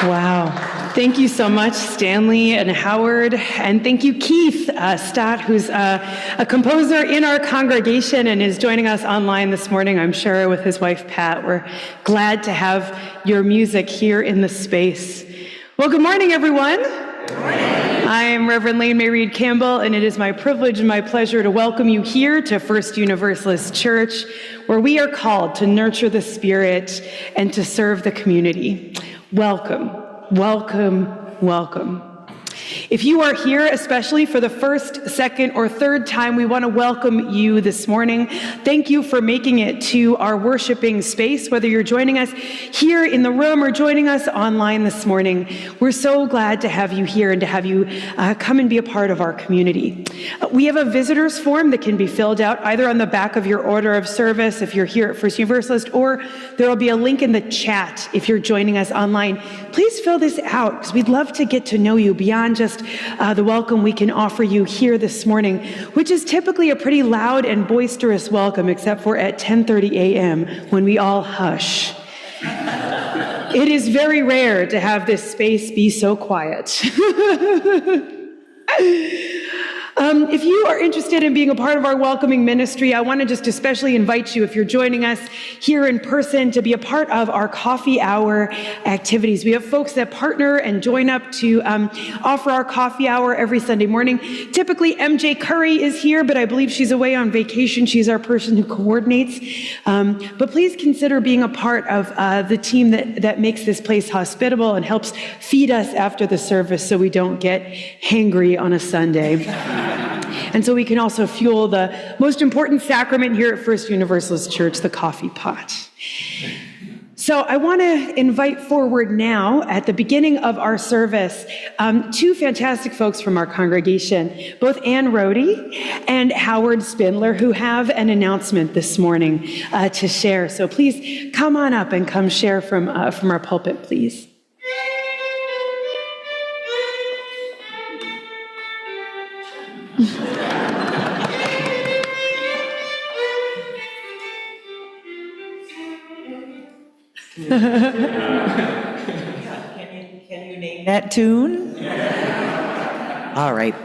Wow. Thank you so much, Stanley and Howard. And thank you, Keith Stott, who's a composer in our congregation and is joining us online this morning, I'm sure, with his wife, Pat. We're glad to have your music here in the space. Well, good morning, everyone. Good morning. I am Reverend Lane-Mairead Campbell, and it is my privilege and my pleasure to welcome you here to First Universalist Church, where we are called to nurture the Spirit and to serve the community. Welcome, welcome, welcome. If you are here, especially for the first, second, or third time, we want to welcome you this morning. Thank you for making it to our worshiping space, whether you're joining us here in the room or joining us online this morning. We're so glad to have you here and to have you come and be a part of our community. We have a visitors form that can be filled out either on the back of your order of service if you're here at First Universalist, or there will be a link in the chat if you're joining us online. Please fill this out because we'd love to get to know you beyond just the welcome we can offer you here this morning, which is typically a pretty loud and boisterous welcome, except for at 10:30 a.m. when we all hush. It is very rare to have this space be so quiet. If you are interested in being a part of our welcoming ministry, I want to just especially invite you, if you're joining us here in person, to be a part of our coffee hour activities. We have folks that partner and join up to offer our coffee hour every Sunday morning. Typically, MJ Curry is here, but I believe she's away on vacation. She's our person who coordinates. But please consider being a part of the team that makes this place hospitable and helps feed us after the service so we don't get hangry on a Sunday. And so we can also fuel the most important sacrament here at First Universalist Church, the coffee pot. So I want to invite forward now, at the beginning of our service, two fantastic folks from our congregation, both Ann Rohde and Howard Spindler, who have an announcement this morning to share. So please come on up and come share from our pulpit, please. Can you name that tune? All right.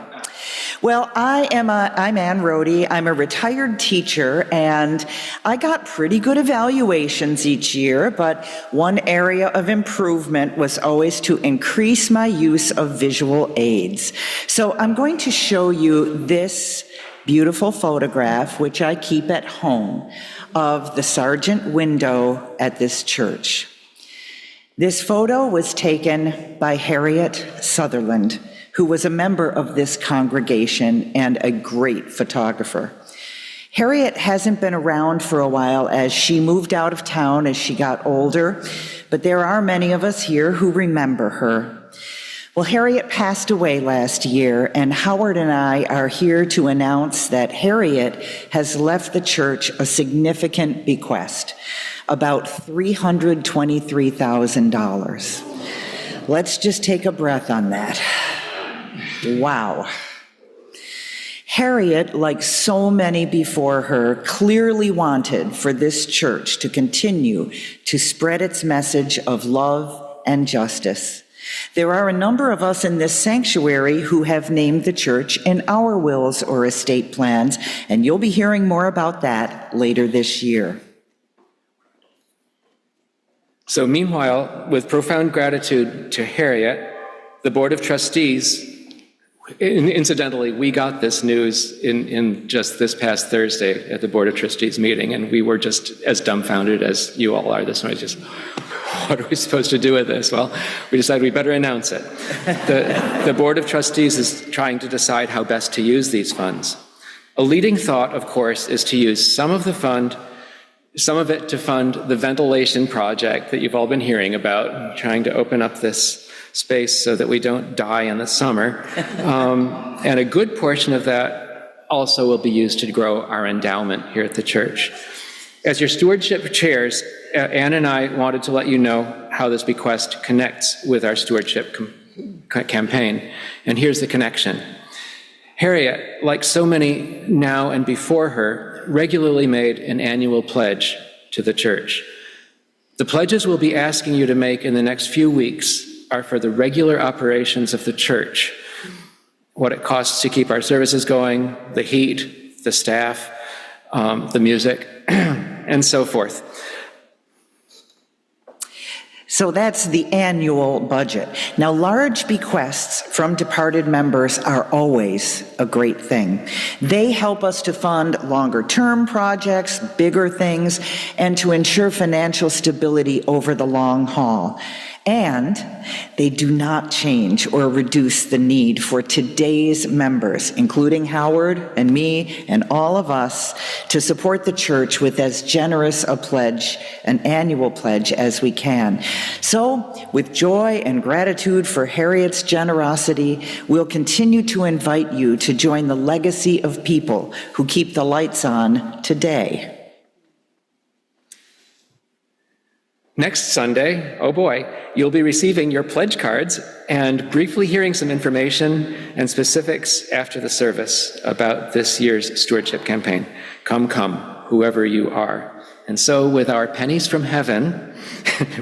Well, I'm Ann Rohde. I'm a retired teacher, and I got pretty good evaluations each year, but one area of improvement was always to increase my use of visual aids. So I'm going to show you this beautiful photograph, which I keep at home, of the Sargent window at this church. This photo was taken by Harriet Sutherland, who was a member of this congregation and a great photographer. Harriet hasn't been around for a while as she moved out of town as she got older, but there are many of us here who remember her. Well, Harriet passed away last year, and Howard and I are here to announce that Harriet has left the church a significant bequest, about $323,000. Let's just take a breath on that. Wow. Harriet, like so many before her, clearly wanted for this church to continue to spread its message of love and justice. There are a number of us in this sanctuary who have named the church in our wills or estate plans, and you'll be hearing more about that later this year. So meanwhile, with profound gratitude to Harriet, the Board of Trustees, incidentally, we got this news in just this past Thursday at the Board of Trustees meeting, and we were just as dumbfounded as you all are this morning. Just, what are we supposed to do with this? Well, we decided we better announce it. The Board of Trustees is trying to decide how best to use these funds. A leading thought, of course, is to use some of it to fund the ventilation project that you've all been hearing about, trying to open up this space so that we don't die in the summer. And a good portion of that also will be used to grow our endowment here at the church. As your stewardship chairs, Ann and I wanted to let you know how this bequest connects with our stewardship campaign. And here's the connection. Harriet, like so many now and before her, regularly made an annual pledge to the church. The pledges we'll be asking you to make in the next few weeks are for the regular operations of the church, what it costs to keep our services going, the heat, the staff, the music, and so forth. So that's the annual budget. Now, large bequests from departed members are always a great thing. They help us to fund longer-term projects, bigger things, and to ensure financial stability over the long haul. And they do not change or reduce the need for today's members, including Howard and me and all of us, to support the church with as generous a pledge, an annual pledge, as we can. So, with joy and gratitude for Harriet's generosity, we'll continue to invite you to join the legacy of people who keep the lights on today. Next Sunday, oh boy, you'll be receiving your pledge cards and briefly hearing some information and specifics after the service about this year's stewardship campaign. Come, come, whoever you are. And so with our pennies from heaven,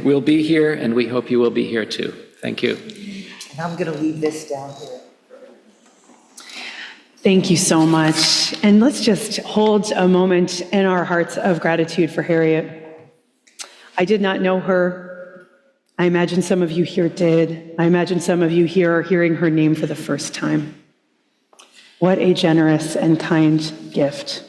we'll be here, and we hope you will be here too. Thank you. And I'm going to leave this down here. Thank you so much. And let's just hold a moment in our hearts of gratitude for Harriet. I did not know her. I imagine some of you here did. I imagine some of you here are hearing her name for the first time. What a generous and kind gift.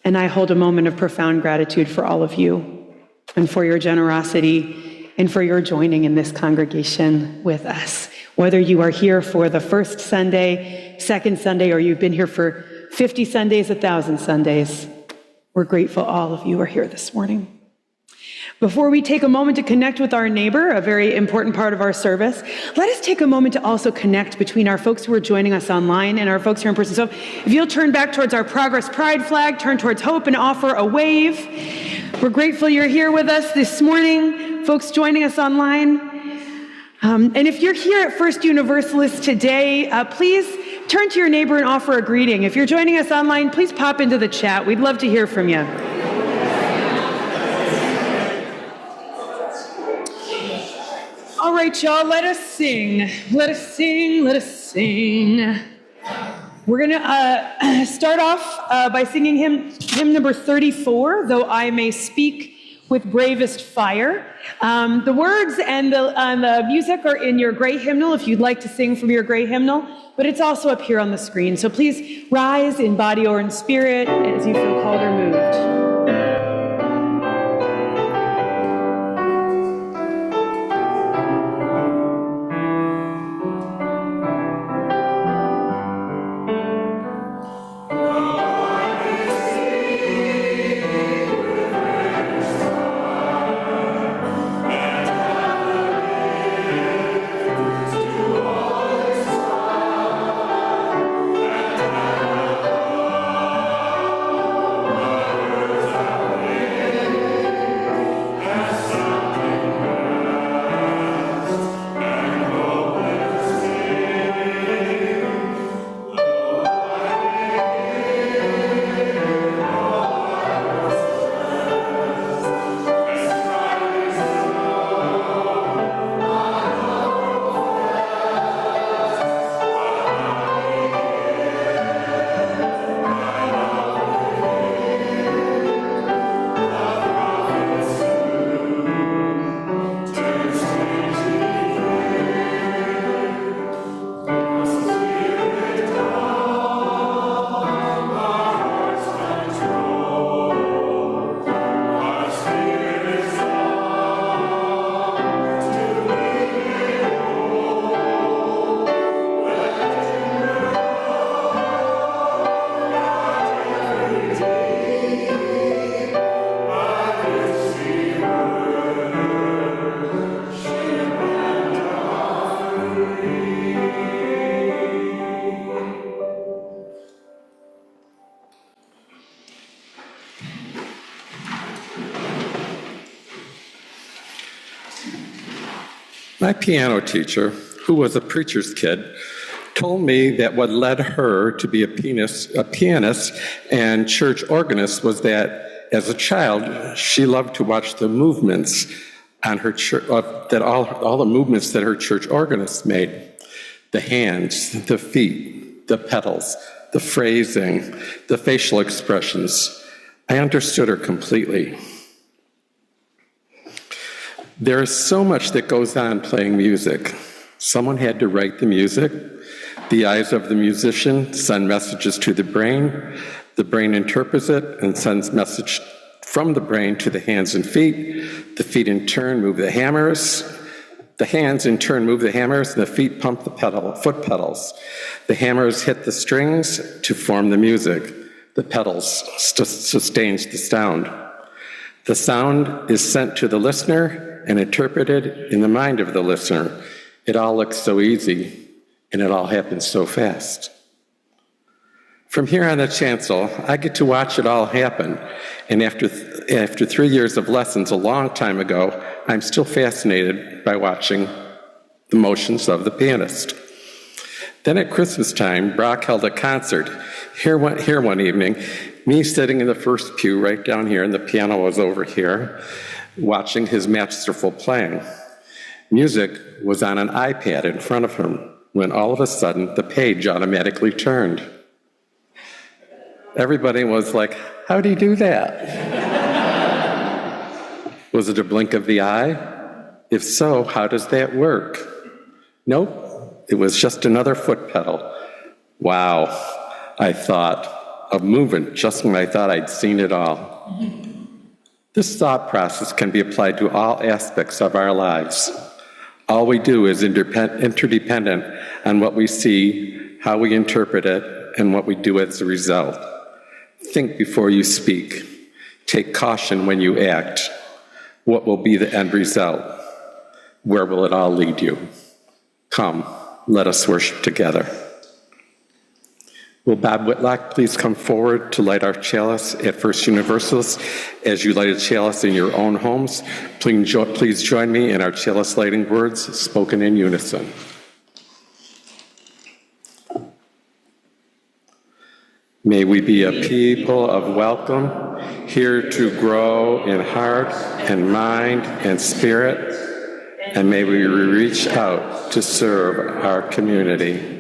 And I hold a moment of profound gratitude for all of you and for your generosity and for your joining in this congregation with us. Whether you are here for the first Sunday, second Sunday, or you've been here for 50 Sundays, 1,000 Sundays, we're grateful all of you are here this morning. Before we take a moment to connect with our neighbor, a very important part of our service, let us take a moment to also connect between our folks who are joining us online and our folks here in person. So if you'll turn back towards our Progress Pride flag, turn towards Hope, and offer a wave. We're grateful you're here with us this morning, folks joining us online. And if you're here at First Universalist today, please turn to your neighbor and offer a greeting. If you're joining us online, please pop into the chat. We'd love to hear from you. All right, y'all, let us sing. Let us sing, let us sing. We're going to start off by singing hymn number 34, Though I May Speak with Bravest Fire. The words and the music are in your gray hymnal if you'd like to sing from your gray hymnal, but it's also up here on the screen. So please rise in body or in spirit as you feel called or moved. My piano teacher, who was a preacher's kid, told me that what led her to be a pianist and church organist was that as a child, she loved to watch the movements on her church, that all the movements that her church organist made, the hands, the feet, the pedals, the phrasing, the facial expressions. I understood her completely. There is so much that goes on playing music. Someone had to write the music. The eyes of the musician send messages to the brain interprets it and sends message from the brain to the hands and feet. The feet in turn move the hammers. The hands in turn move the hammers, and the feet pump the foot pedals. The hammers hit the strings to form the music. The pedals sustains the sound. The sound is sent to the listener and interpreted in the mind of the listener. It all looks so easy, and it all happens so fast. From here on the chancel, I get to watch it all happen, and after 3 years of lessons a long time ago, I'm still fascinated by watching the motions of the pianist. Then at Christmas time, Brock held a concert here one evening, me sitting in the first pew right down here, and the piano was over here, watching his masterful playing. Music was on an iPad in front of him, when all of a sudden the page automatically turned. Everybody was like, how'd he do that? Was it a blink of the eye? If so, how does that work? Nope, it was just another foot pedal. Wow, I thought, of movement just when I thought I'd seen it all. This thought process can be applied to all aspects of our lives. All we do is interdependent on what we see, how we interpret it, and what we do as a result. Think before you speak. Take caution when you act. What will be the end result? Where will it all lead you? Come, let us worship together. Will Bob Whitlock please come forward to light our chalice at First Universalist? As you light a chalice in your own homes, please join me in our chalice lighting words spoken in unison. May we be a people of welcome, here to grow in heart and mind and spirit, and may we reach out to serve our community.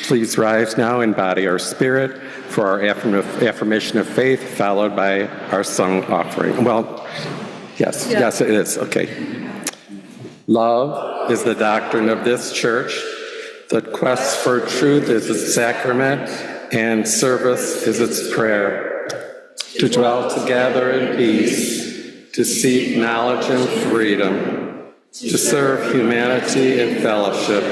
Please rise now and embody our spirit for our affirmation of faith, followed by our song offering. Well, yes, it is, okay. Love is the doctrine of this church. The quest for truth is its sacrament, and service is its prayer. To dwell together in peace, to seek knowledge and freedom, to serve humanity in fellowship,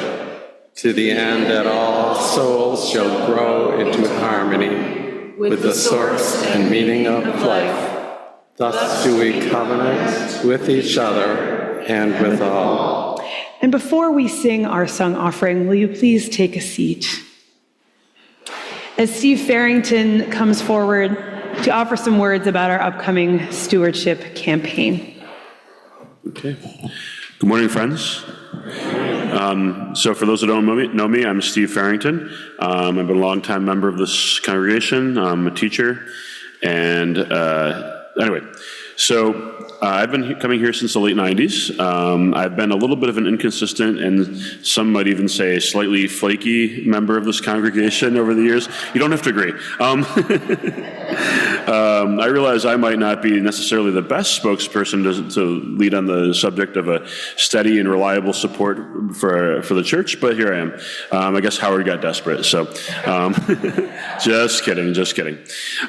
to the end that all souls shall grow into harmony with the source and meaning of life. Thus do we covenant with each other and with all. And before we sing our song offering, will you please take a seat? As Steve Farrington comes forward to offer some words about our upcoming stewardship campaign. Okay. Good morning, friends. So for those that don't know me, I'm Steve Farrington. I've been a longtime member of this congregation. I'm a teacher. And anyway, so I've been coming here since the late 90s. I've been a little bit of an inconsistent and some might even say slightly flaky member of this congregation over the years. You don't have to agree. I realize I might not be necessarily the best spokesperson to lead on the subject of a steady and reliable support for the church, but here I am. I guess Howard got desperate, so just kidding.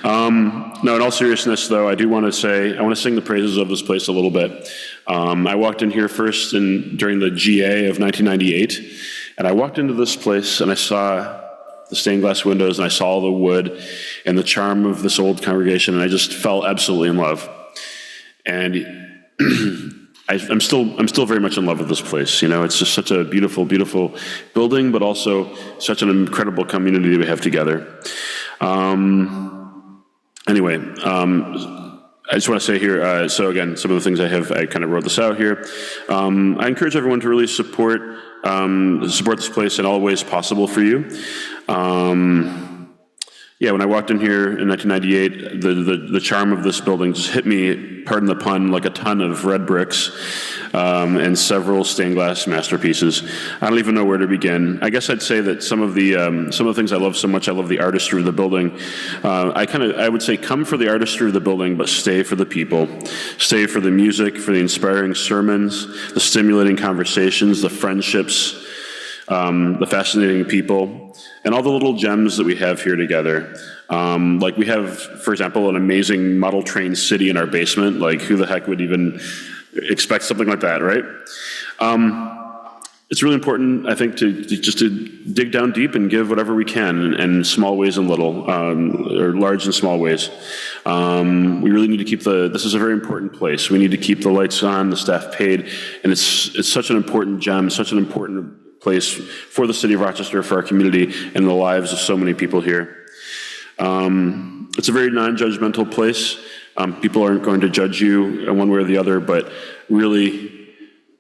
No, in all seriousness, though, I want to sing the praises of this place a little bit. I walked in here first during the GA of 1998, and I walked into this place and I saw the stained glass windows and I saw the wood and the charm of this old congregation, and I just fell absolutely in love. And I'm still very much in love with this place. You know, it's just such a beautiful, beautiful building, but also such an incredible community that we have together. Anyway, I just want to say here, so again, some of the things I kind of wrote this out here. I encourage everyone to really support this place in all ways possible for you. yeah, when I walked in here in 1998, the charm of this building just hit me, pardon the pun, like a ton of red bricks and several stained glass masterpieces. I don't even know where to begin. I guess I'd say that some of the things I love so much, I love the artistry of the building. I would say come for the artistry of the building, but stay for the people. Stay for the music, for the inspiring sermons, the stimulating conversations, the friendships, the fascinating people, and all the little gems that we have here together. Like we have, for example, an amazing model train city in our basement. Like who the heck would even expect something like that, right? It's really important, I think, to dig down deep and give whatever we can in small ways and little, or large and small ways. We really need to keep this is a very important place. We need to keep the lights on, the staff paid, and it's such an important gem, such an important place for the city of Rochester, for our community, and the lives of so many people here. It's a very non-judgmental place. People aren't going to judge you one way or the other, but really,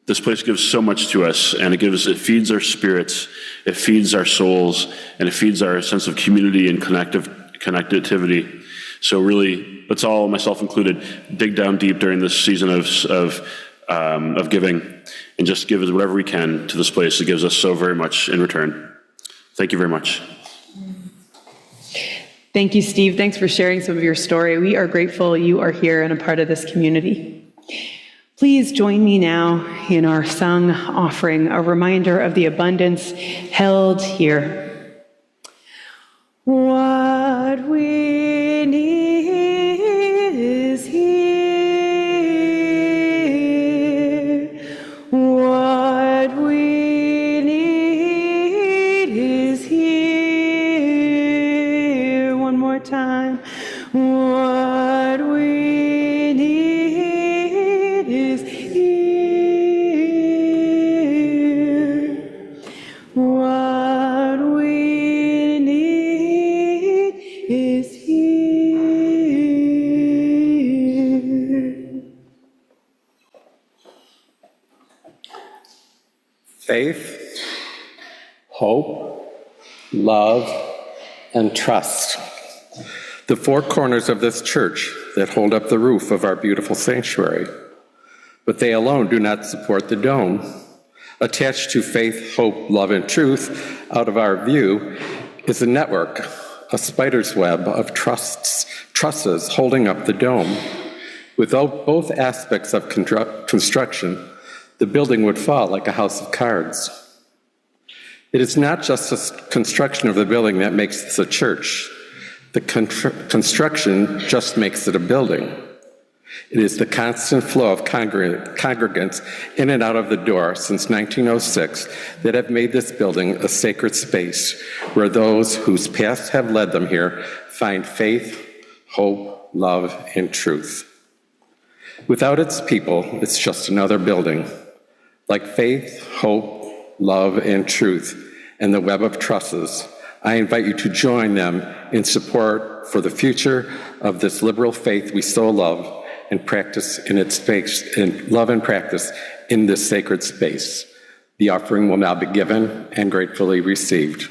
this place gives so much to us, and it feeds our spirits, it feeds our souls, and it feeds our sense of community and connectivity. So really, let's all, myself included, dig down deep during this season of giving, and just give us whatever we can to this place. It gives us so very much in return. Thank you very much. Thank you, Steve. Thanks for sharing some of your story. We are grateful you are here and a part of this community. Please join me now in our sung offering, a reminder of the abundance held here. What we need is here. What we need is here. One more time. What we need is here. What we need is here. Faith, hope, love, and trust. The four corners of this church that hold up the roof of our beautiful sanctuary. But they alone do not support the dome. Attached to faith, hope, love, and truth, out of our view, is a network, a spider's web of trusses holding up the dome. Without both aspects of construction, the building would fall like a house of cards. It is not just the construction of the building that makes this a church. The construction just makes it a building. It is the constant flow of congregants in and out of the door since 1906 that have made this building a sacred space where those whose paths have led them here find faith, hope, love, and truth. Without its people, it's just another building. Like faith, hope, love, and truth, and the web of trusses, I invite you to join them in support for the future of this liberal faith we so love and practice in its space, and love and practice in this sacred space. The offering will now be given and gratefully received.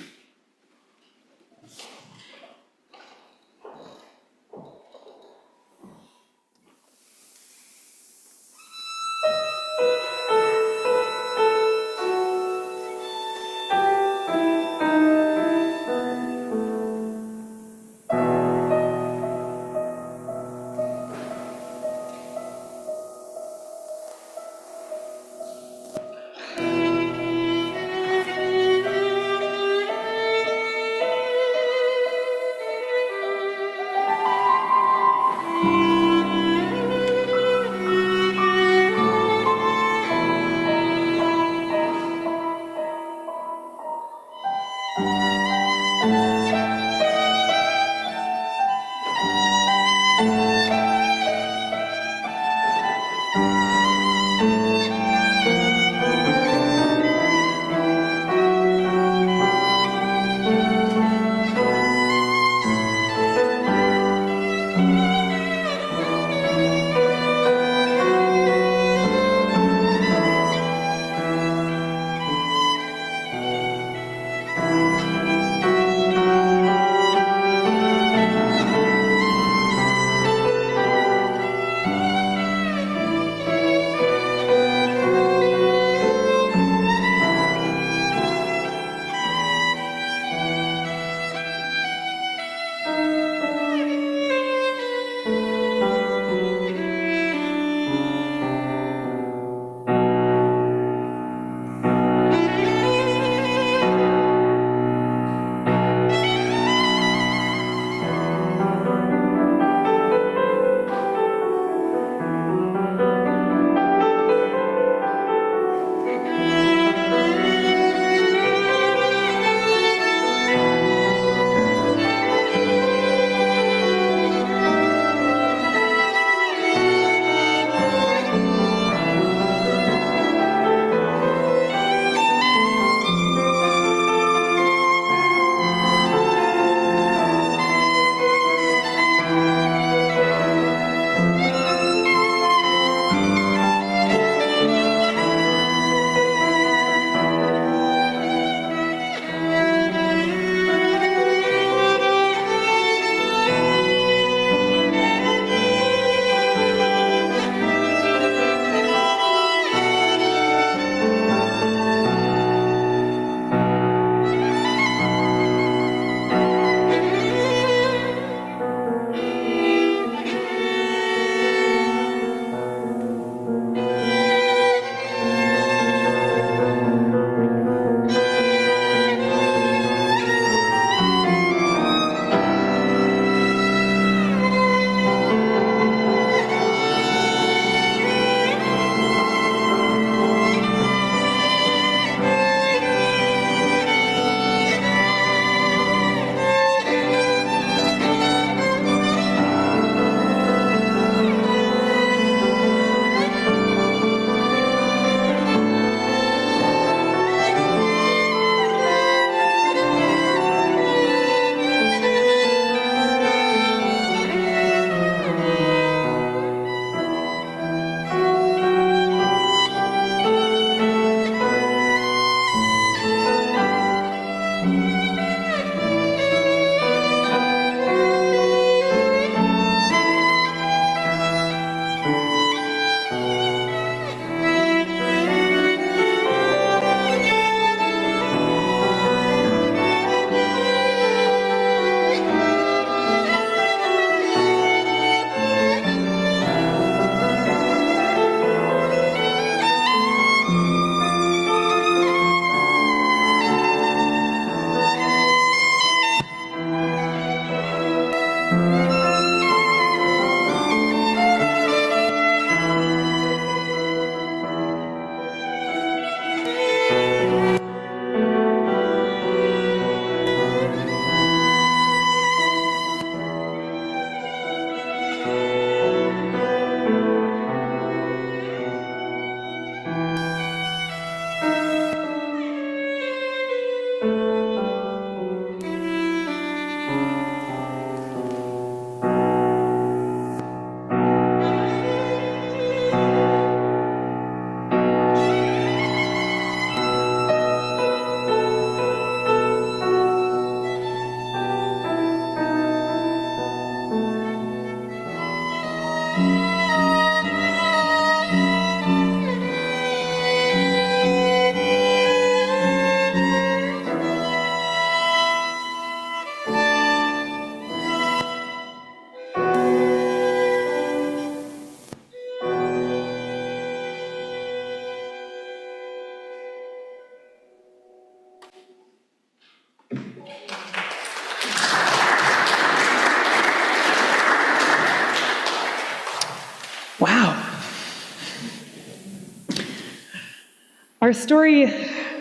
Our story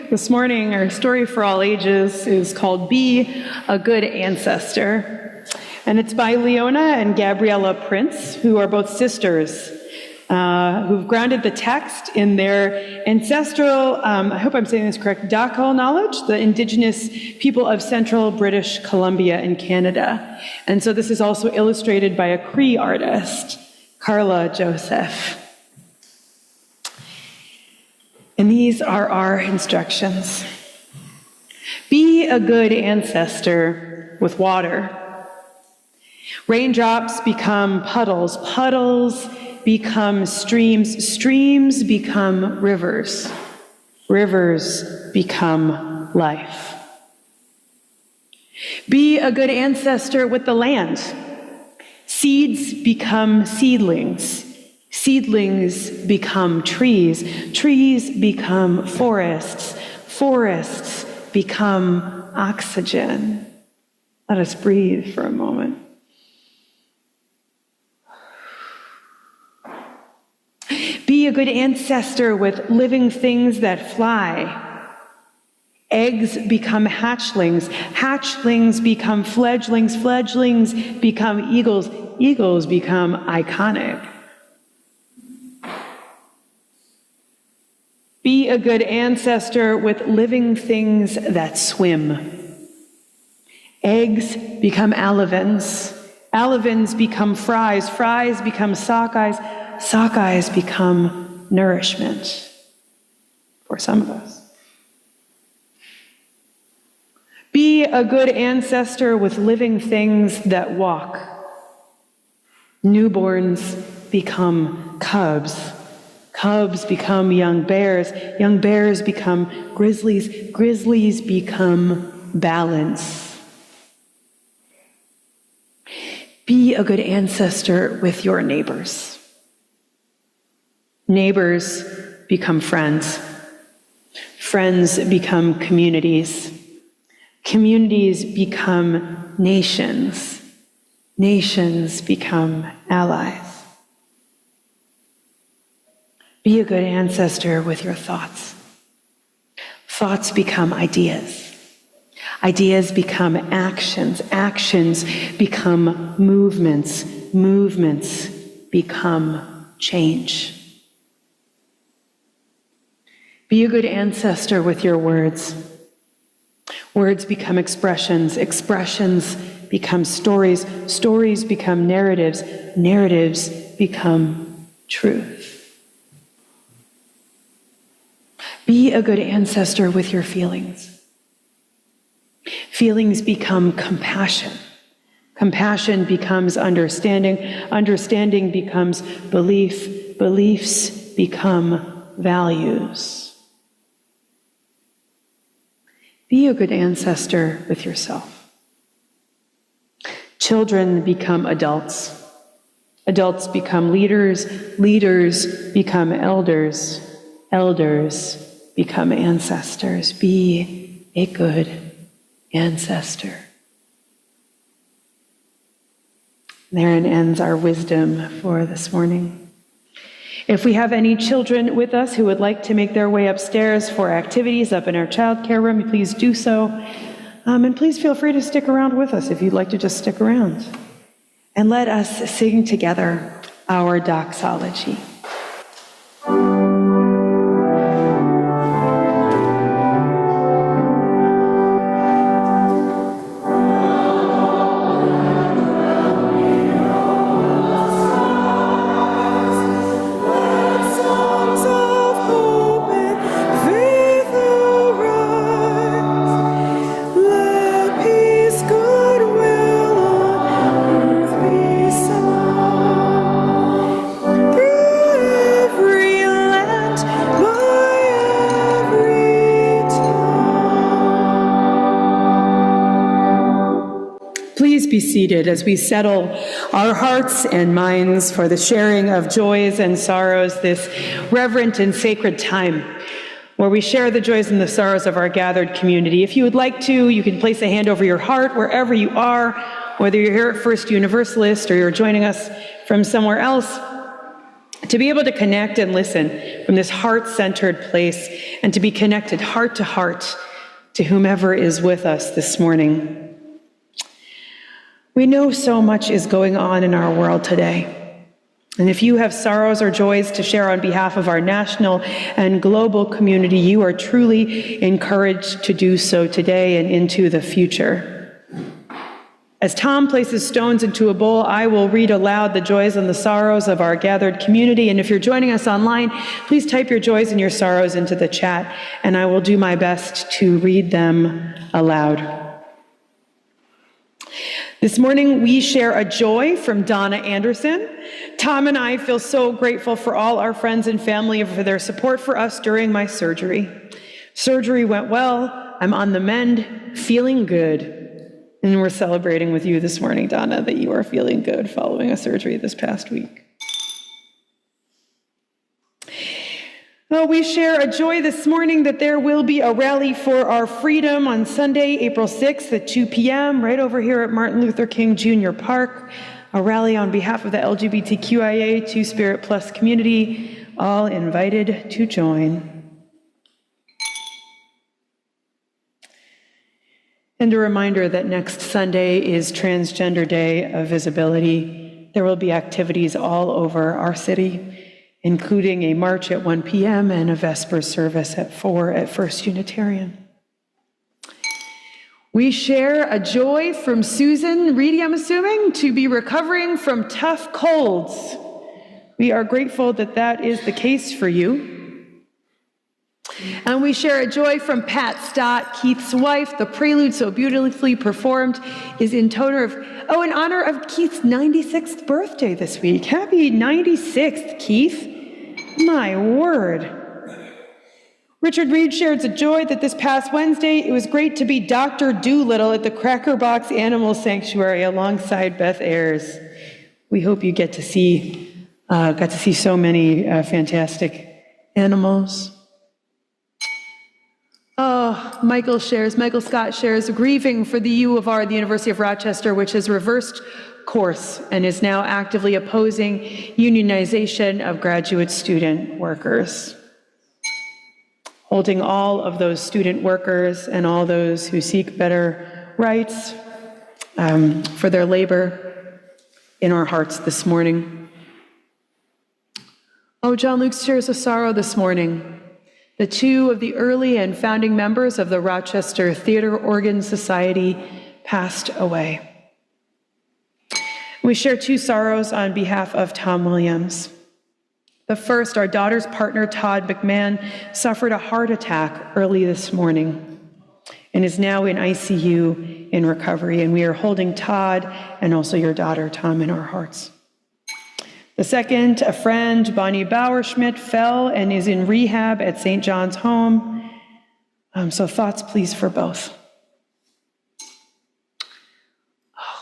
this morning, our story for all ages, is called Be a Good Ancestor. And it's by Leona and Gabriella Prince, who are both sisters, who've grounded the text in their ancestral, I hope I'm saying this correct, Daco knowledge, the indigenous people of central British Columbia in Canada. And so this is also illustrated by a Cree artist, Carla Joseph. And these are our instructions. Be a good ancestor with water. Raindrops become puddles. Puddles become streams. Streams become rivers. Rivers become life. Be a good ancestor with the land. Seeds become seedlings. Seedlings become trees. Trees become forests. Forests become oxygen. Let us breathe for a moment. Be a good ancestor with living things that fly. Eggs become hatchlings. Hatchlings become fledglings. Fledglings become eagles. Eagles become iconic. Be a good ancestor with living things that swim. Eggs become alevins. Alevins become fries. Fries become sockeyes. Sockeyes become nourishment for some of us. Be a good ancestor with living things that walk. Newborns become cubs. Cubs become young bears. Young bears become grizzlies. Grizzlies become balance. Be a good ancestor with your neighbors. Neighbors become friends. Friends become communities. Communities become nations. Nations become allies. Be a good ancestor with your thoughts. Thoughts become ideas. Ideas become actions. Actions become movements. Movements become change. Be a good ancestor with your words. Words become expressions. Expressions become stories. Stories become narratives. Narratives become truth. Be a good ancestor with your feelings. Feelings become compassion. Compassion becomes understanding. Understanding becomes belief. Beliefs become values. Be a good ancestor with yourself. Children become adults. Adults become leaders. Leaders become elders. Elders become ancestors. Be a good ancestor. Therein ends our wisdom for this morning. If we have any children with us who would like to make their way upstairs for activities up in our child care room, please do so. And please feel free to stick around with us if you'd like to just stick around. And let us sing together our doxology. Be seated as we settle our hearts and minds for the sharing of joys and sorrows, this reverent and sacred time where we share the joys and the sorrows of our gathered community. If you would like to, you can place a hand over your heart wherever you are, whether you're here at First Universalist or you're joining us from somewhere else. to be able to connect and listen from this heart-centered place and to be connected heart to whomever is with us this morning. We know so much is going on in our world today. And if you have sorrows or joys to share on behalf of our national and global community, you are truly encouraged to do so today and into the future. As Tom places stones into a bowl, I will read aloud the joys and the sorrows of our gathered community. And if you're joining us online, please type your joys and your sorrows into the chat, and I will do my best to read them aloud. This morning, we share a joy from Donna Anderson. Tom and I feel so grateful for all our friends and family for their support for us during my surgery. Surgery went well. I'm on the mend, feeling good. And we're celebrating with you this morning, Donna, that you are feeling good following a surgery this past week. Well, we share a joy this morning that there will be a rally for our freedom on Sunday, April 6th at 2 p.m. right over here at Martin Luther King Jr. Park, a rally on behalf of the LGBTQIA Two-Spirit Plus community, all invited to join. And a reminder that next Sunday is Transgender Day of Visibility. There will be activities all over our city, including a march at 1 p.m. and a Vespers service at 4 at First Unitarian. We share a joy from Susan Reedy, I'm assuming, to be recovering from tough colds. We are grateful that that is the case for you. And we share a joy from Pat Stott, Keith's wife. The prelude, so beautifully performed, is in honor of Keith's 96th birthday this week. Happy 96th, Keith. My word. Richard Reed shares a joy that this past Wednesday, it was great to be Dr. Doolittle at the Cracker Box Animal Sanctuary alongside Beth Ayers. We hope you got to see so many fantastic animals. Oh, Michael Scott shares grieving for the UURoc, the University of Rochester, which has reversed course and is now actively opposing unionization of graduate student workers. Holding all of those student workers and all those who seek better rights for their labor in our hearts this morning. Oh, John Luke shares a sorrow this morning. The two of the early and founding members of the Rochester Theater Organ Society passed away. We share two sorrows on behalf of Tom Williams. The first, our daughter's partner, Todd McMahon, suffered a heart attack early this morning and is now in ICU in recovery. And we are holding Todd and also your daughter, Tom, in our hearts. The second, a friend, Bonnie Bauerschmidt, fell and is in rehab at St. John's Home. So thoughts, please, for both.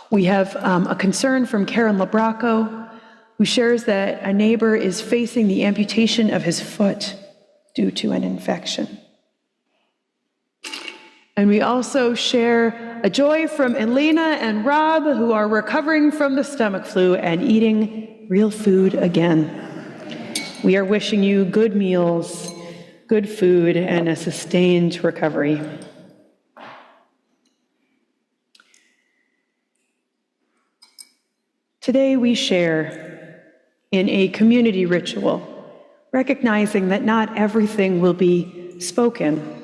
We have a concern from Karen Labraco, who shares that a neighbor is facing the amputation of his foot due to an infection. And we also share a joy from Elena and Rob, who are recovering from the stomach flu and eating real food again. We are wishing you good meals, good food, and a sustained recovery. Today we share in a community ritual, recognizing that not everything will be spoken,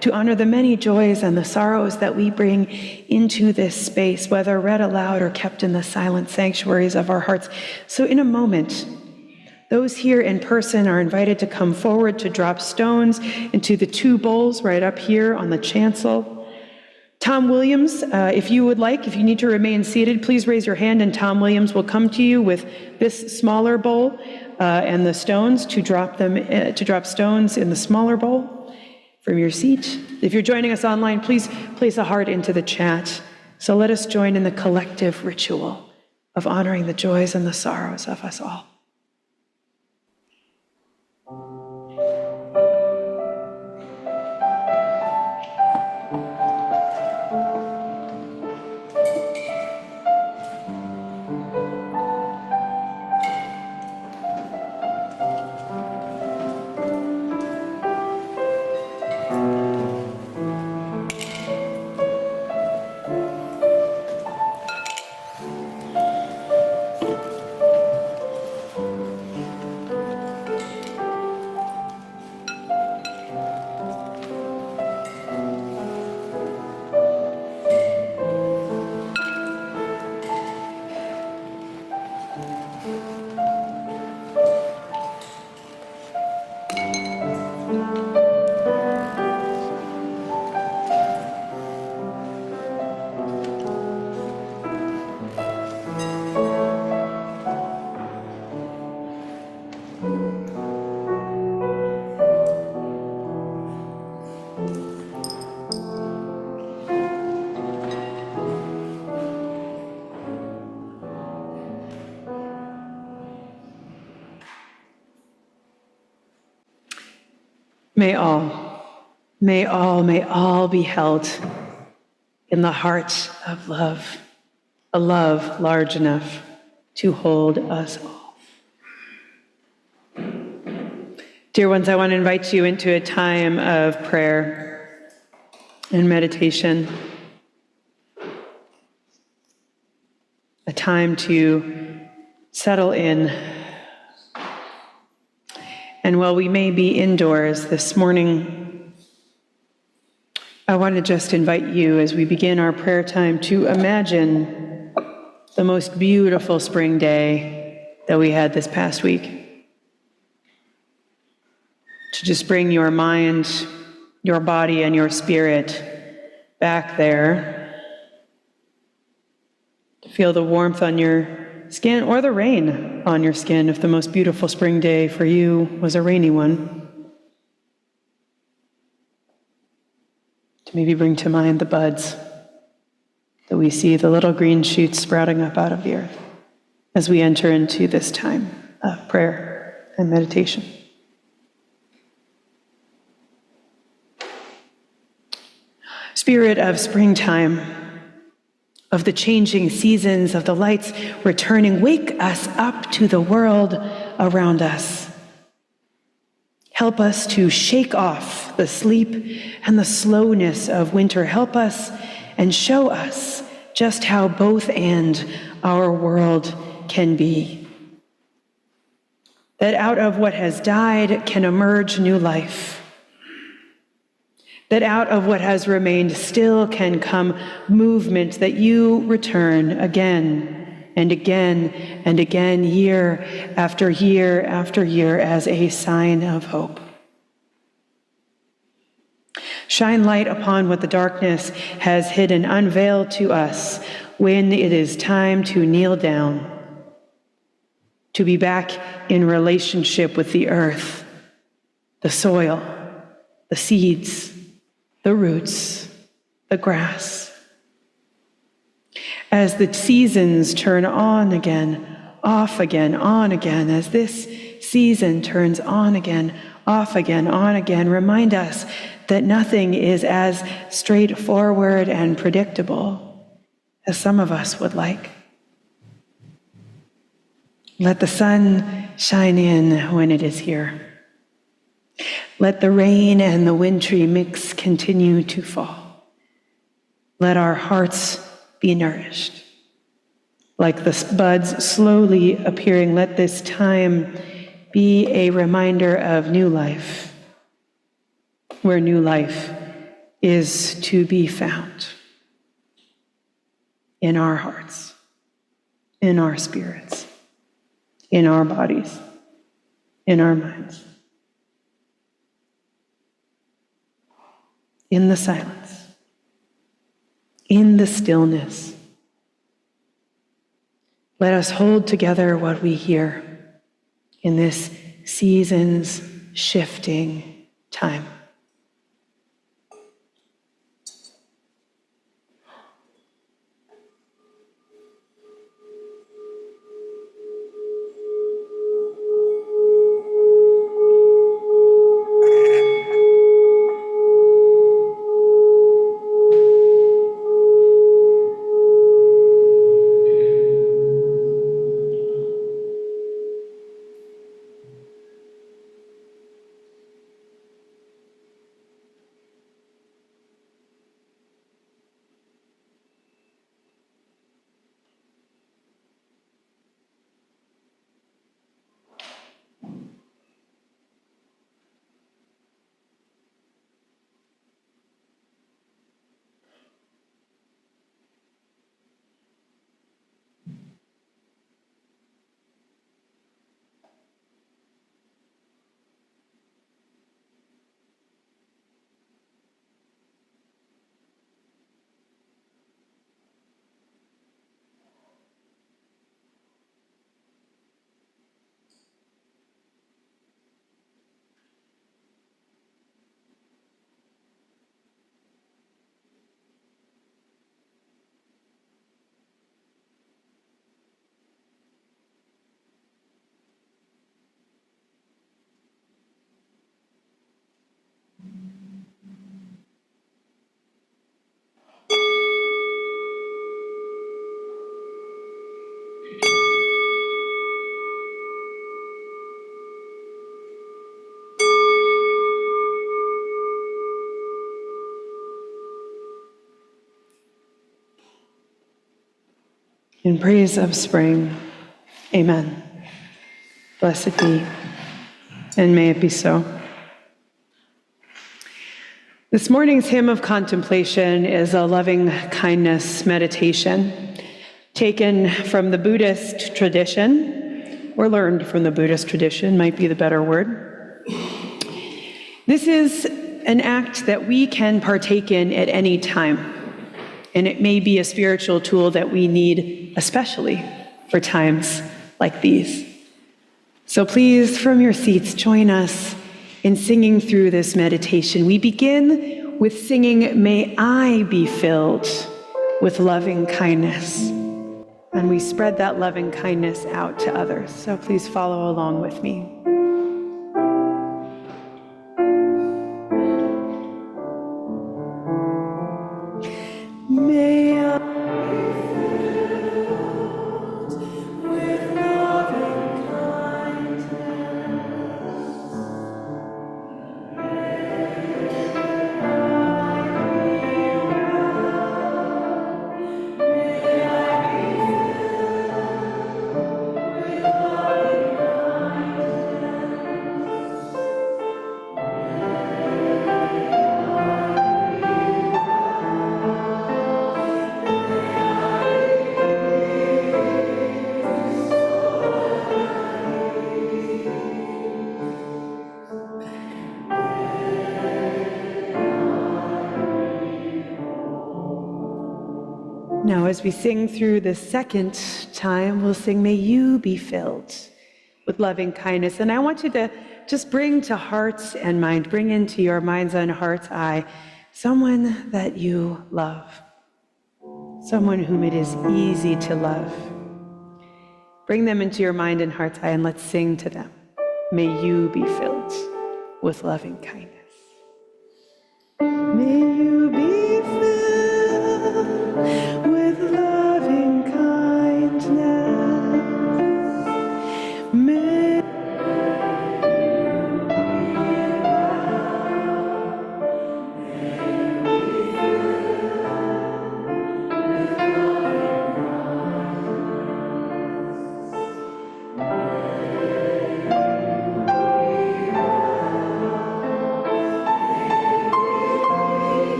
to honor the many joys and the sorrows that we bring into this space, whether read aloud or kept in the silent sanctuaries of our hearts. So in a moment, those here in person are invited to come forward to drop stones into the two bowls right up here on the chancel. Tom Williams, if you need to remain seated, please raise your hand and Tom Williams will come to you with this smaller bowl and the stones to drop stones in the smaller bowl from your seat. If you're joining us online, please place a heart into the chat. So let us join in the collective ritual of honoring the joys and the sorrows of us all. May all be held in the heart of love, a love large enough to hold us all. Dear ones, I want to invite you into a time of prayer and meditation, a time to settle in. And while we may be indoors this morning, I want to just invite you as we begin our prayer time to imagine the most beautiful spring day that we had this past week. To just bring your mind, your body, and your spirit back there. To feel the warmth on your skin or the rain on your skin if the most beautiful spring day for you was a rainy one. To maybe bring to mind the buds that we see, the little green shoots sprouting up out of the earth as we enter into this time of prayer and meditation. Spirit of springtime, of the changing seasons, of the lights returning, wake us up to the world around us. Help us to shake off the sleep and the slowness of winter. Help us and show us just how both and our world can be. That out of what has died can emerge new life. That out of what has remained still can come movement, that you return again and again and again, year after year after year, as a sign of hope. Shine light upon what the darkness has hidden, unveil to us when it is time to kneel down, to be back in relationship with the earth, the soil, the seeds, the roots, the grass. As the seasons turn on again, off again, on again, as this season turns on again, off again, on again, remind us that nothing is as straightforward and predictable as some of us would like. Let the sun shine in when it is here. Let the rain and the wintry mix continue to fall. Let our hearts be nourished. Like the buds slowly appearing, let this time be a reminder of new life, where new life is to be found in our hearts, in our spirits, in our bodies, in our minds. In the silence, in the stillness, let us hold together what we hear in this season's shifting time. In praise of spring, amen. Blessed be, and may it be so. This morning's hymn of contemplation is a loving kindness meditation taken from the Buddhist tradition, or learned from the Buddhist tradition, might be the better word. This is an act that we can partake in at any time, and it may be a spiritual tool that we need especially for times like these. So please, from your seats, join us in singing through this meditation. We begin with singing, "May I be filled with loving kindness." And we spread that loving kindness out to others. So please follow along with me. May I Now, as we sing through the second time, we'll sing, "May you be filled with loving kindness." And I want you to just bring to hearts and mind, bring into your mind's and heart's eye, someone that you love, someone whom it is easy to love. Bring them into your mind and heart's eye, and let's sing to them. May you be filled with loving kindness. May you be filled with loving kindness. May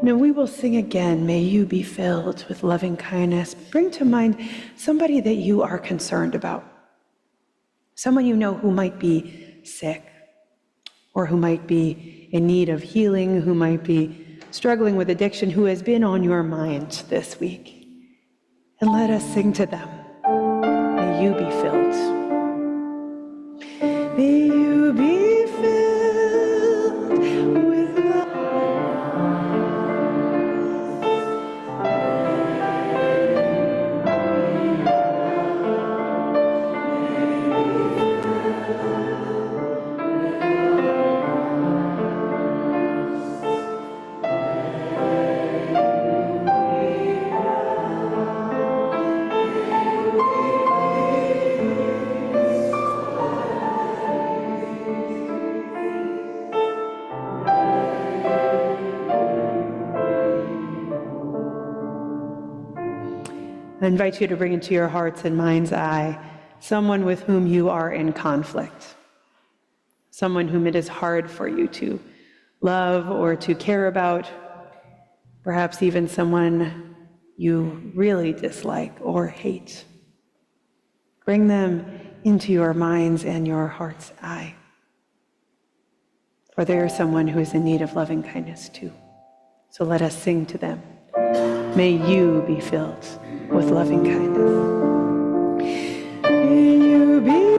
Now we will sing again, "May you be filled with loving kindness." Bring to mind somebody that you are concerned about. Someone you know who might be sick, or who might be in need of healing, who might be struggling with addiction, who has been on your mind this week. And let us sing to them. May you be filled. May you be filled with love. I invite you to bring into your heart's and mind's eye someone with whom you are in conflict, someone whom it is hard for you to love or to care about, perhaps even someone you really dislike or hate. Bring them into your mind's and your heart's eye, for they are someone who is in need of loving kindness too. So let us sing to them. May you be filled with loving kindness. May you be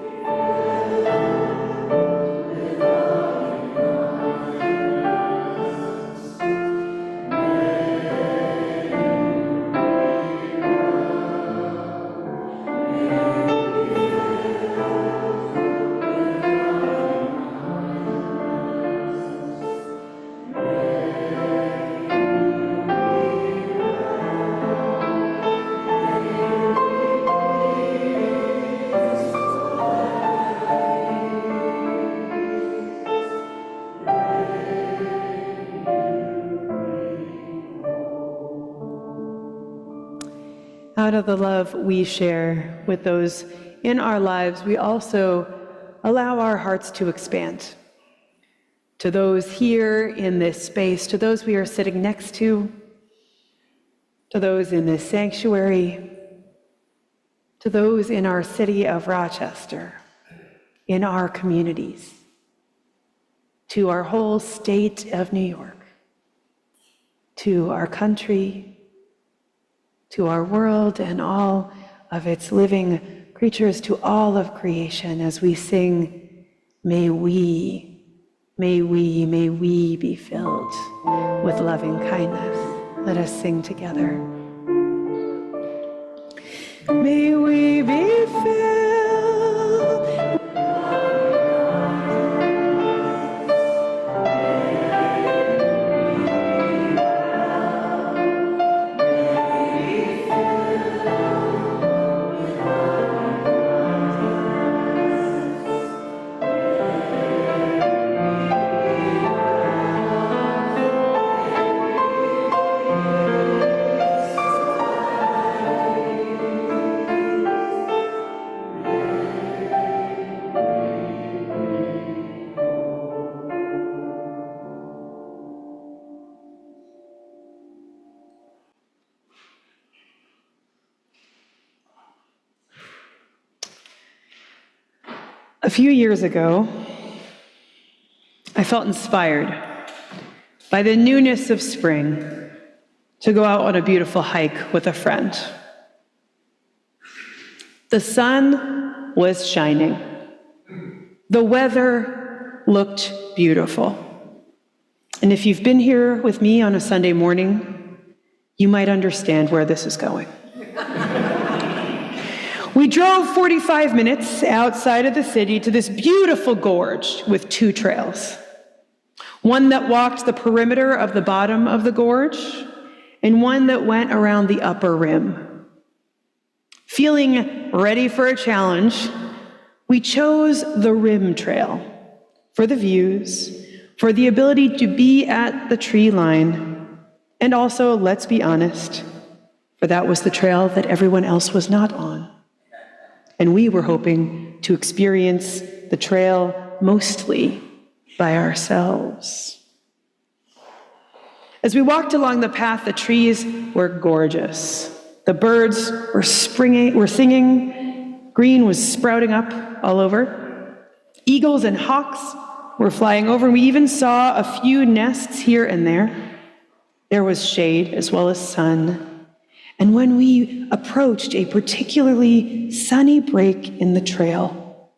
Out of the love we share with those in our lives, we also allow our hearts to expand. To those here in this space, to those we are sitting next to those in this sanctuary, to those in our city of Rochester, in our communities, to our whole state of New York, to our country, to our world and all of its living creatures, to all of creation, as we sing, may we be filled with loving kindness. Let us sing together. May we be filled. A few years ago, I felt inspired by the newness of spring to go out on a beautiful hike with a friend. The sun was shining. The weather looked beautiful. And if you've been here with me on a Sunday morning, you might understand where this is going. We drove 45 minutes outside of the city to this beautiful gorge with two trails. One that walked the perimeter of the bottom of the gorge, and one that went around the upper rim. Feeling ready for a challenge, we chose the rim trail for the views, for the ability to be at the tree line, and also, let's be honest, for that was the trail that everyone else was not on. And we were hoping to experience the trail mostly by ourselves. As we walked along the path, the trees were gorgeous. The birds were singing. Green was sprouting up all over. Eagles and hawks were flying over. We even saw a few nests here and there. There was shade as well as sun. And when we approached a particularly sunny break in the trail,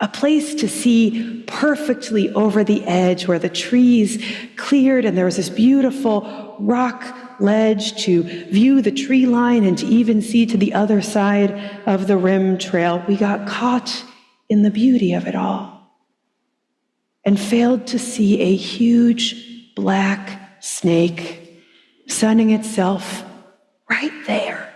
a place to see perfectly over the edge where the trees cleared and there was this beautiful rock ledge to view the tree line and to even see to the other side of the rim trail, we got caught in the beauty of it all and failed to see a huge black snake sunning itself right there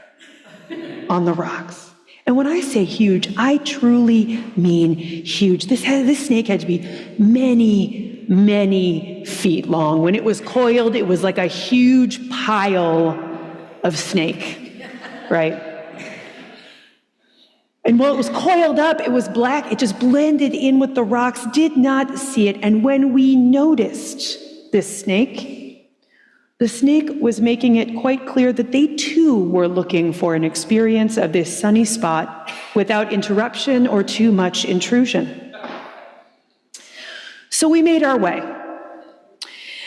on the rocks. And when I say huge, I truly mean huge. This snake had to be many, many feet long. When it was coiled, it was like a huge pile of snake, right? And while it was coiled up, it was black. It just blended in with the rocks, did not see it. And when we noticed this snake, the snake was making it quite clear that they too were looking for an experience of this sunny spot without interruption or too much intrusion. So we made our way.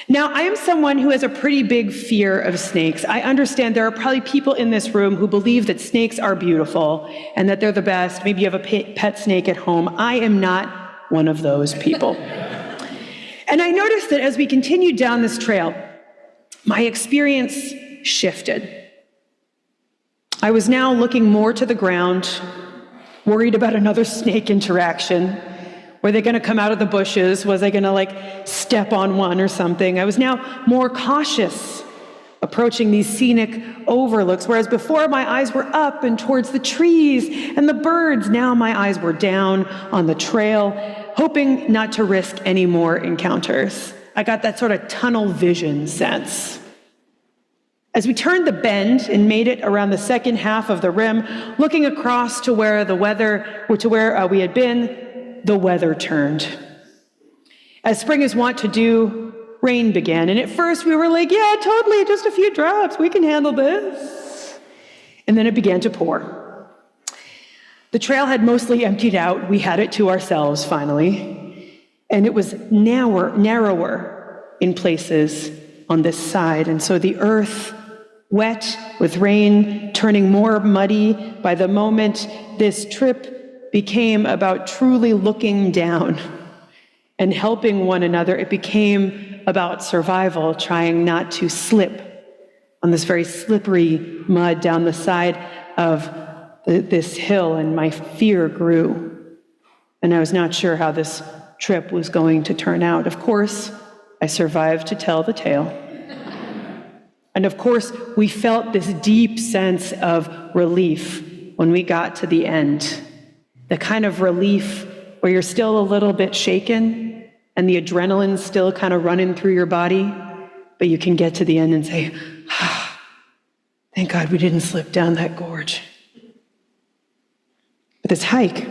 Now, I am someone who has a pretty big fear of snakes. I understand there are probably people in this room who believe that snakes are beautiful and that they're the best. Maybe you have a pet snake at home. I am not one of those people. And I noticed that as we continued down this trail, my experience shifted. I was now looking more to the ground, worried about another snake interaction. Were they going to come out of the bushes? Was I going to step on one or something? I was now more cautious approaching these scenic overlooks, whereas before my eyes were up and towards the trees and the birds. Now my eyes were down on the trail, hoping not to risk any more encounters. I got that sort of tunnel vision sense. As we turned the bend and made it around the second half of the rim, looking across to where we had been, the weather turned. As spring is wont to do, rain began. And at first we were like, yeah, totally, just a few drops. We can handle this. And then it began to pour. The trail had mostly emptied out. We had it to ourselves finally. And it was narrower in places on this side. And so the earth, wet with rain, turning more muddy by the moment this trip became about truly looking down and helping one another. It became about survival, trying not to slip on this very slippery mud down the side of this hill, and my fear grew. And I was not sure how this trip was going to turn out. Of course, I survived to tell the tale. And of course, we felt this deep sense of relief when we got to the end. The kind of relief where you're still a little bit shaken and the adrenaline's still kind of running through your body, but you can get to the end and say, thank God we didn't slip down that gorge. But this hike,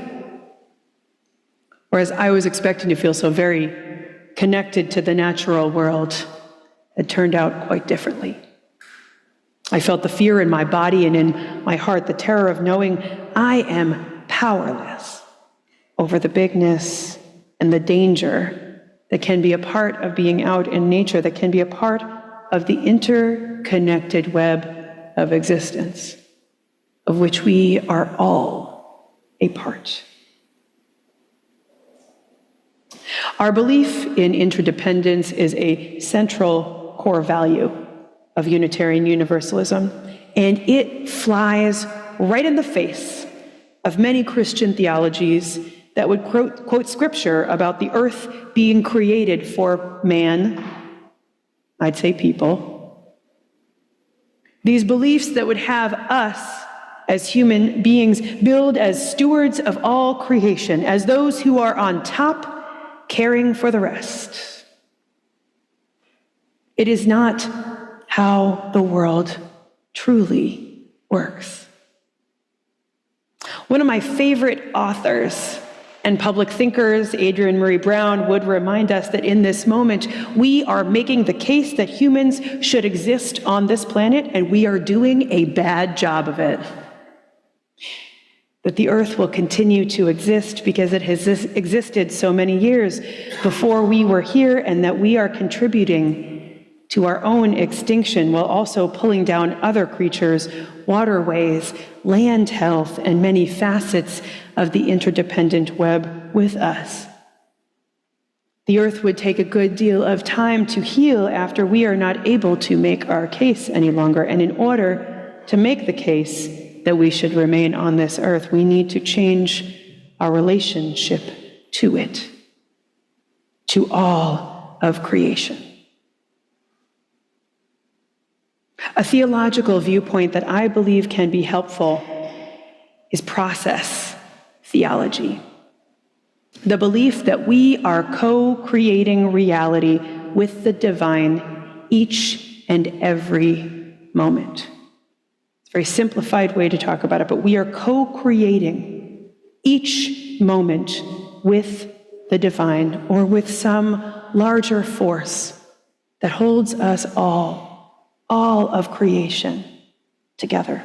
whereas I was expecting to feel so very connected to the natural world, it turned out quite differently. I felt the fear in my body and in my heart, the terror of knowing I am powerless over the bigness and the danger that can be a part of being out in nature, that can be a part of the interconnected web of existence, of which we are all a part. Our belief in interdependence is a central core value of Unitarian Universalism, and it flies right in the face of many Christian theologies that would quote scripture about the earth being created for man, I'd say people. These beliefs that would have us as human beings billed as stewards of all creation, as those who are on top, caring for the rest. It is not how the world truly works. One of my favorite authors and public thinkers, Adrienne Murray Brown, would remind us that in this moment, we are making the case that humans should exist on this planet, and we are doing a bad job of it. That the earth will continue to exist because it has existed so many years before we were here, and that we are contributing to our own extinction while also pulling down other creatures, waterways, land health, and many facets of the interdependent web with us. The earth would take a good deal of time to heal after we are not able to make our case any longer. And in order to make the case that we should remain on this earth, we need to change our relationship to it, to all of creation. A theological viewpoint that I believe can be helpful is process theology. The belief that we are co-creating reality with the divine each and every moment. It's a very simplified way to talk about it, but we are co-creating each moment with the divine or with some larger force that holds us all of creation together.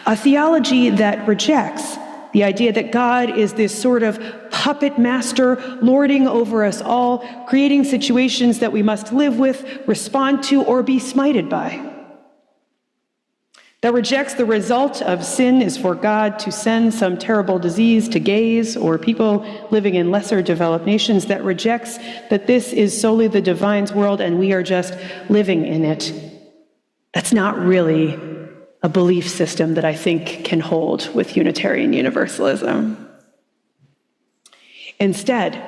A theology that rejects the idea that God is this sort of puppet master lording over us all, creating situations that we must live with, respond to, or be smited by. That rejects the result of sin is for God to send some terrible disease to gays or people living in lesser developed nations. That rejects that this is solely the divine's world and we are just living in it. That's not really a belief system that I think can hold with Unitarian Universalism. Instead,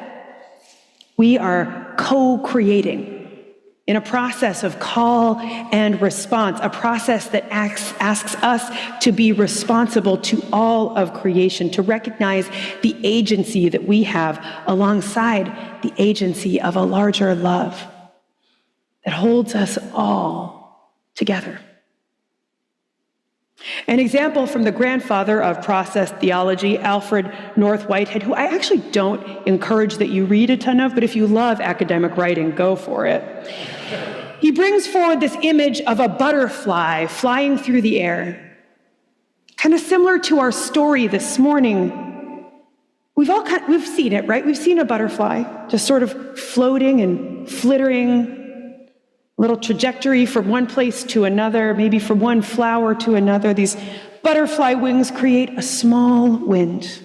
we are co-creating in a process of call and response, a process that asks us to be responsible to all of creation, to recognize the agency that we have alongside the agency of a larger love that holds us all together. An example from the grandfather of process theology, Alfred North Whitehead, who I actually don't encourage that you read a ton of, but if you love academic writing, go for it. He brings forward this image of a butterfly flying through the air. Kind of similar to our story this morning. We've seen it, right? We've seen a butterfly just sort of floating and flittering, little trajectory from one place to another, maybe from one flower to another. These butterfly wings create a small wind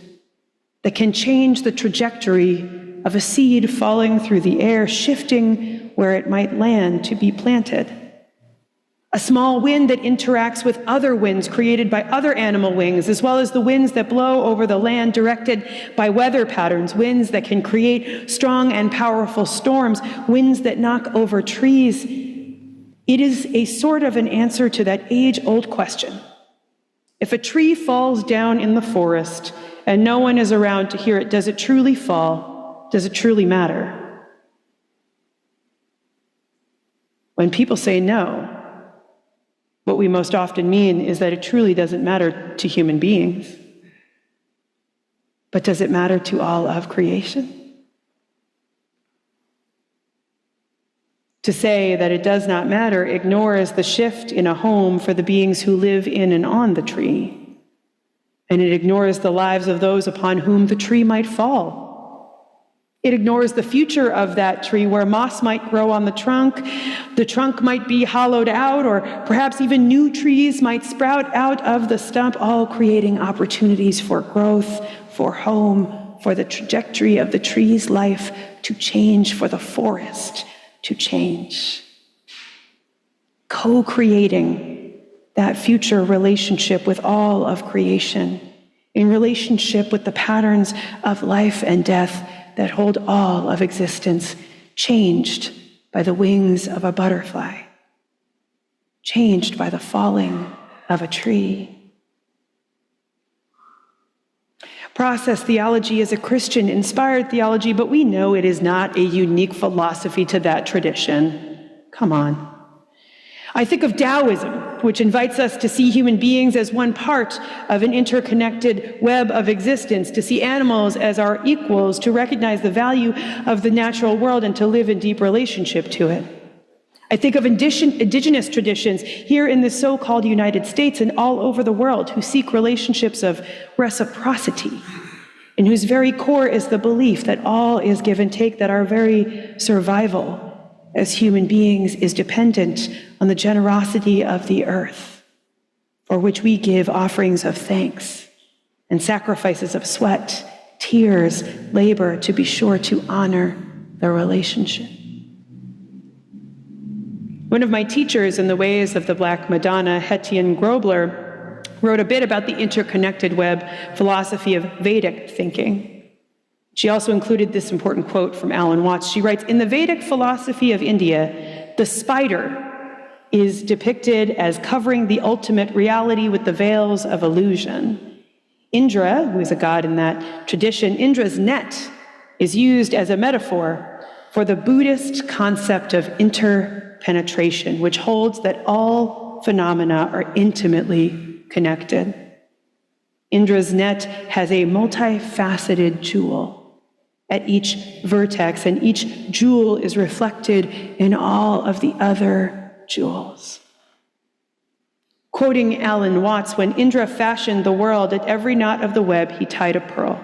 that can change the trajectory of a seed falling through the air, shifting where it might land to be planted. A small wind that interacts with other winds created by other animal wings, as well as the winds that blow over the land directed by weather patterns, winds that can create strong and powerful storms, winds that knock over trees. It is a sort of an answer to that age-old question. If a tree falls down in the forest and no one is around to hear it, does it truly fall? Does it truly matter? When people say no, what we most often mean is that it truly doesn't matter to human beings. But does it matter to all of creation? To say that it does not matter ignores the shift in a home for the beings who live in and on the tree. And it ignores the lives of those upon whom the tree might fall. It ignores the future of that tree, where moss might grow on the trunk might be hollowed out, or perhaps even new trees might sprout out of the stump, all creating opportunities for growth, for home, for the trajectory of the tree's life to change, for the forest to change. Co-creating that future relationship with all of creation, in relationship with the patterns of life and death that hold all of existence, changed by the wings of a butterfly, changed by the falling of a tree. Process theology is a Christian-inspired theology, but we know it is not a unique philosophy to that tradition. Come on. I think of Taoism, which invites us to see human beings as one part of an interconnected web of existence, to see animals as our equals, to recognize the value of the natural world and to live in deep relationship to it. I think of indigenous traditions here in the so-called United States and all over the world who seek relationships of reciprocity, in whose very core is the belief that all is give and take, that our very survival as human beings is dependent on the generosity of the earth, for which we give offerings of thanks and sacrifices of sweat, tears, labor, to be sure to honor the relationship. One of my teachers in the ways of the Black Madonna, Hettian Grobler, wrote a bit about the interconnected web philosophy of Vedic thinking. She also included this important quote from Alan Watts. She writes, "In the Vedic philosophy of India, the spider is depicted as covering the ultimate reality with the veils of illusion. Indra, who is a god in that tradition, Indra's net is used as a metaphor for the Buddhist concept of interpenetration, which holds that all phenomena are intimately connected. Indra's net has a multifaceted jewel at each vertex, and each jewel is reflected in all of the other jewels." Quoting Alan Watts, "When Indra fashioned the world, at every knot of the web he tied a pearl.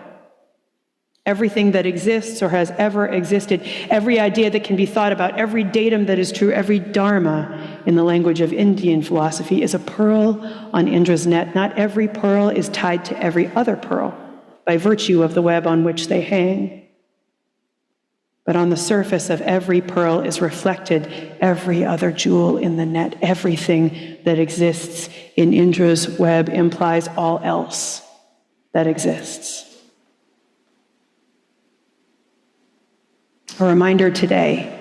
Everything that exists or has ever existed, every idea that can be thought about, every datum that is true, every dharma, in the language of Indian philosophy, is a pearl on Indra's net. Not every pearl is tied to every other pearl by virtue of the web on which they hang. But on the surface of every pearl is reflected every other jewel in the net. Everything that exists in Indra's web implies all else that exists." A reminder today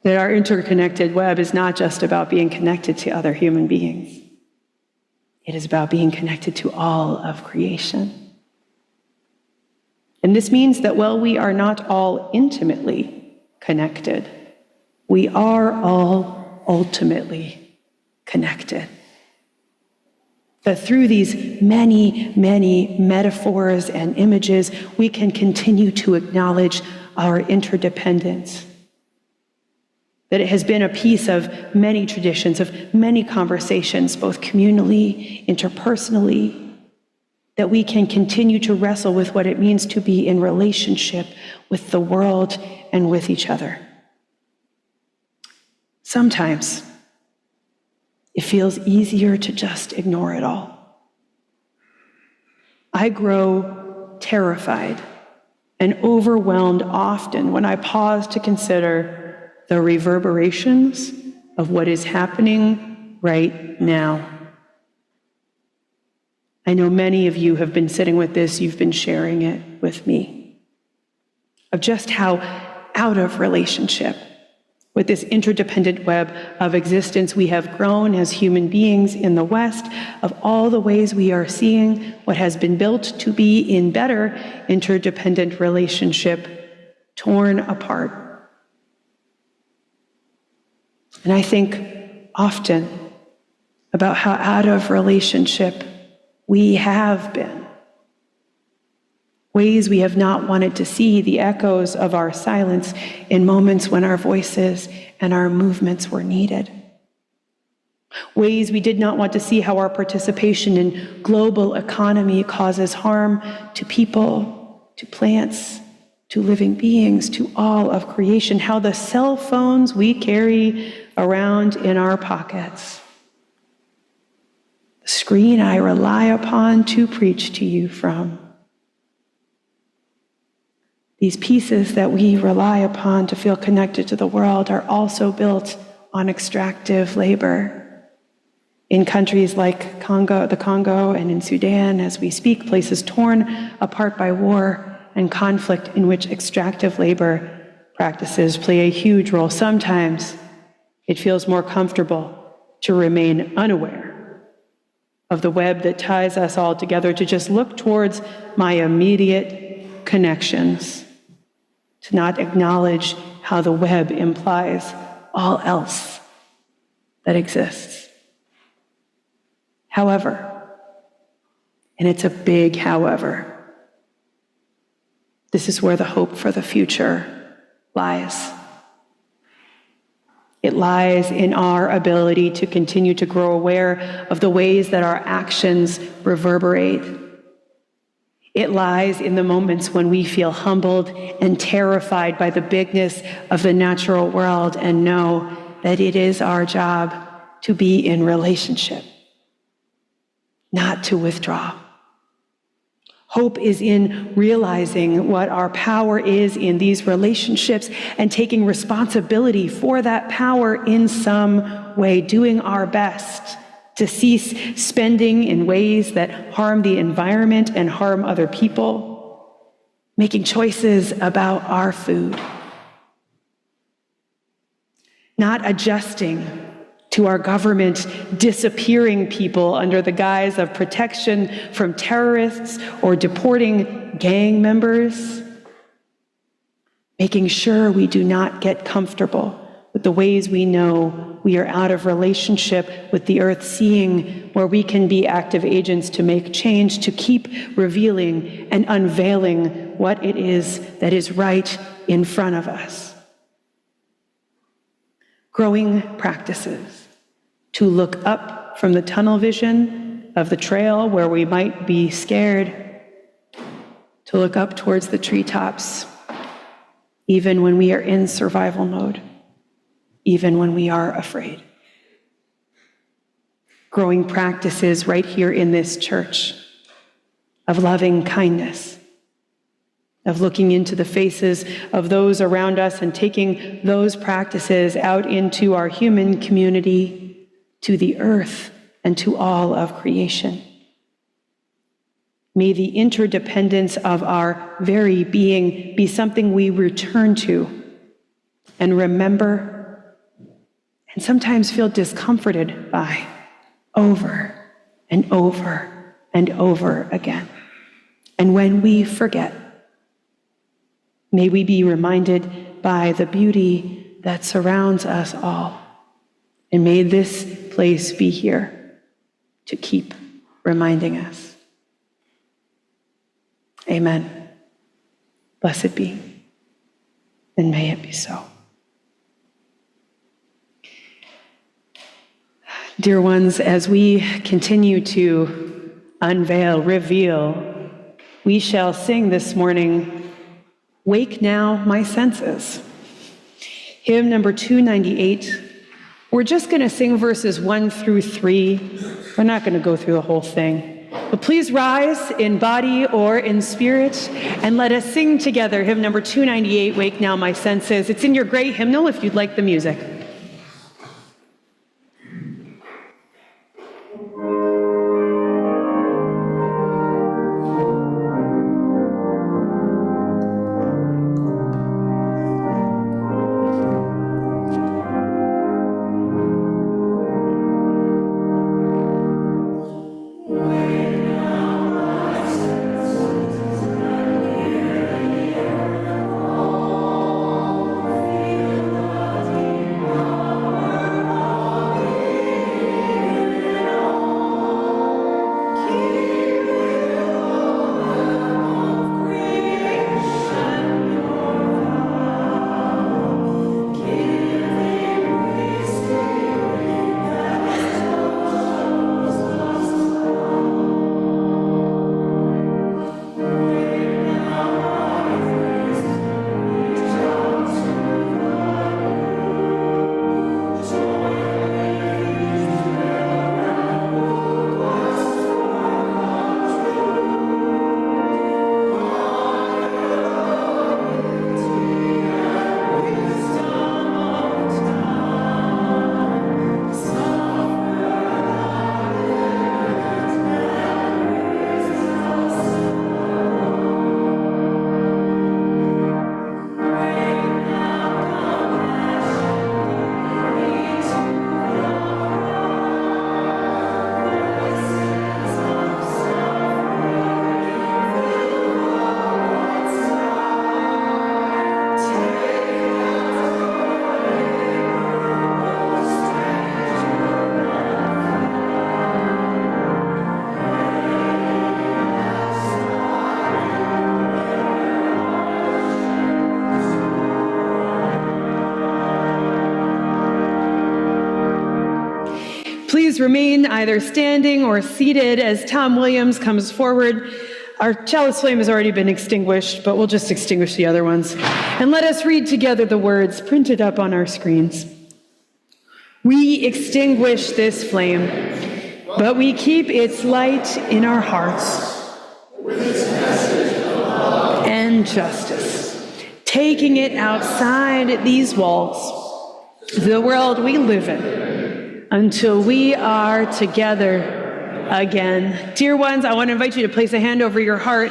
that our interconnected web is not just about being connected to other human beings. It is about being connected to all of creation. And this means that while we are not all intimately connected, we are all ultimately connected. That through these many, many metaphors and images, we can continue to acknowledge our interdependence. That it has been a piece of many traditions, of many conversations, both communally, interpersonally, that we can continue to wrestle with what it means to be in relationship with the world and with each other. Sometimes it feels easier to just ignore it all. I grow terrified and overwhelmed often when I pause to consider the reverberations of what is happening right now. I know many of you have been sitting with this, you've been sharing it with me, of just how out of relationship with this interdependent web of existence we have grown as human beings in the West, of all the ways we are seeing what has been built to be in better interdependent relationship torn apart. And I think often about how out of relationship we have been. Ways we have not wanted to see the echoes of our silence in moments when our voices and our movements were needed. Ways we did not want to see how our participation in global economy causes harm to people, to plants, to living beings, to all of creation. How the cell phones we carry around in our pockets, the screen I rely upon to preach to you from, these pieces that we rely upon to feel connected to the world are also built on extractive labor. In countries like the Congo and in Sudan, as we speak, places torn apart by war and conflict in which extractive labor practices play a huge role. Sometimes it feels more comfortable to remain unaware of the web that ties us all together, to just look towards my immediate connections, to not acknowledge how the web implies all else that exists. However, and it's a big however, this is where the hope for the future lies. It lies in our ability to continue to grow aware of the ways that our actions reverberate. It lies in the moments when we feel humbled and terrified by the bigness of the natural world and know that it is our job to be in relationship, not to withdraw. Hope is in realizing what our power is in these relationships and taking responsibility for that power in some way, doing our best to cease spending in ways that harm the environment and harm other people, making choices about our food, not adjusting to our government disappearing people under the guise of protection from terrorists or deporting gang members, making sure we do not get comfortable with the ways we know we are out of relationship with the earth, seeing where we can be active agents to make change, to keep revealing and unveiling what it is that is right in front of us. Growing practices to look up from the tunnel vision of the trail where we might be scared, to look up towards the treetops, even when we are in survival mode, even when we are afraid. Growing practices right here in this church of loving kindness, of looking into the faces of those around us and taking those practices out into our human community, to the earth, and to all of creation. May the interdependence of our very being be something we return to and remember, and sometimes feel discomforted by over and over and over again. And when we forget, may we be reminded by the beauty that surrounds us all And may this place be here to keep reminding us. Amen. Blessed be, and may it be so. Dear ones, as we continue to unveil, reveal, we shall sing this morning, Wake Now My Senses. Hymn number 298. We're just going to sing verses 1 through 3. We're not going to go through the whole thing. But please rise in body or in spirit and let us sing together hymn number 298, Wake Now My Senses. It's in your great hymnal if you'd like the music. Please remain either standing or seated as Tom Williams comes forward. Our chalice flame has already been extinguished, but we'll just extinguish the other ones. And let us read together the words printed up on our screens. We extinguish this flame, but we keep its light in our hearts with its message of love and justice, taking it outside these walls, the world we live in, until we are together again. Dear ones, I want to invite you to place a hand over your heart